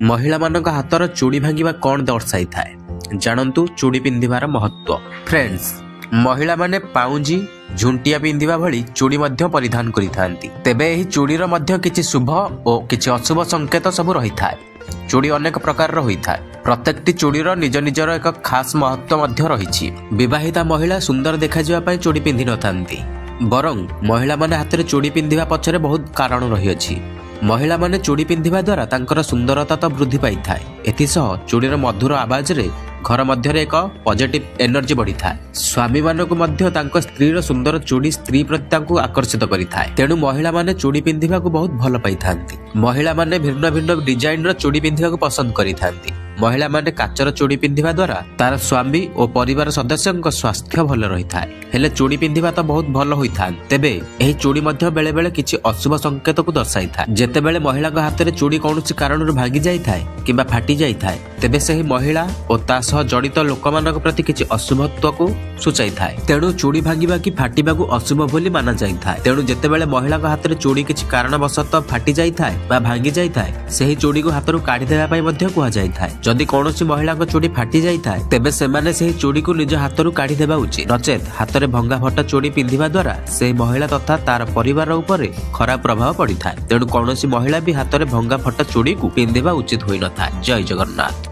महिला मानक हाथर चूड़ी भांगिबा कौन दर्शाई थाए जानतु चूड़ी पिंधिबार महत्व। फ्रेंड्स, महिला माने पाउंजी झुंटिया पिंधिबा भली चूड़ी मध्य परिधान करिथांती। तेबे एही चूड़ीर मध्य किछि शुभ और किछि अशुभ संकेत सब रही थाए। चूड़ी अनेक प्रकार होई थाए। प्रत्येकटी चूड़ीर निज निजर एक खास महत्व मध्य रहिछि। विवाहिता महिला सुंदर देखा जिबा पई चूड़ी पिंधि नथांती, बरं महिला माने हाथरे चूड़ी पिंधिबा पछरे बहुत कारण रही अछि। महिला माने चूड़ी पिंधिबा द्वारा तांकर सुंदरता तो वृद्धि पाई थाए। एथिसह चूड़ीर मधुर आवाज रे घर मध्य एक पॉजिटिव एनर्जी बढ़ी थाए। स्वामी मानक मध्य तांको स्त्रीर सुंदर चूड़ी स्त्री प्रति तांको आकर्षित करि थाए। तेणु महिला माने चूड़ी पिंधिबा को बहुत भल पाई थांती। महिला माने भिन्न भिन्न डिजाइन रो चूड़ी पिंधिबा को पसंद करि थांती। महिला माने काचर चूड़ी पिंधिबा द्वारा तार स्वामी और परिवार सदस्यक स्वास्थ्य भल रही थाए। हेले चूड़ी पिंधिबा तो बहुत भल होई थाए। तेबे एही चूड़ी मध्य बेले बेले किछि अशुभ संकेत को दर्शाई थाए। जेतेबेले महिला हाथ में चूड़ी कौनसी कारण भांगी जाई थाए किंबा फाटी जाई थाए, तेबे सही महिला और ता सह जड़ित लोकमानक प्रति किछि अशुभत्व को सूचाई थाए। तेणु चूड़ी भांगिबा कि फाटिबा को अशुभ बोली माना जाई थाए। तेणु जेतेबेले महिला हाथ में चूड़ी किछि कारणवशतः फाटी जाई थाए बा भांगी जाई थाए, सही चूड़ी को हाथरू काढी देबा पई मध्य कुहा जाई थाए। जदि कौनसी महिला चूड़ी फाटी जाई थाए, तेबे सेमाने सही चूड़ी को निज हाथरू काढी देबा उचित। नचेत हाथ में भंगा फटा चूड़ी पिंधिबा द्वारा से महिला तथा तार परिवार उपरे खराब प्रभाव पड़ी थाए। तेणु कौनसी महिला भी हाथ में भंगा फटा चूड़ी को पिंधिबा उचित होई न थाए। जय जगन्नाथ।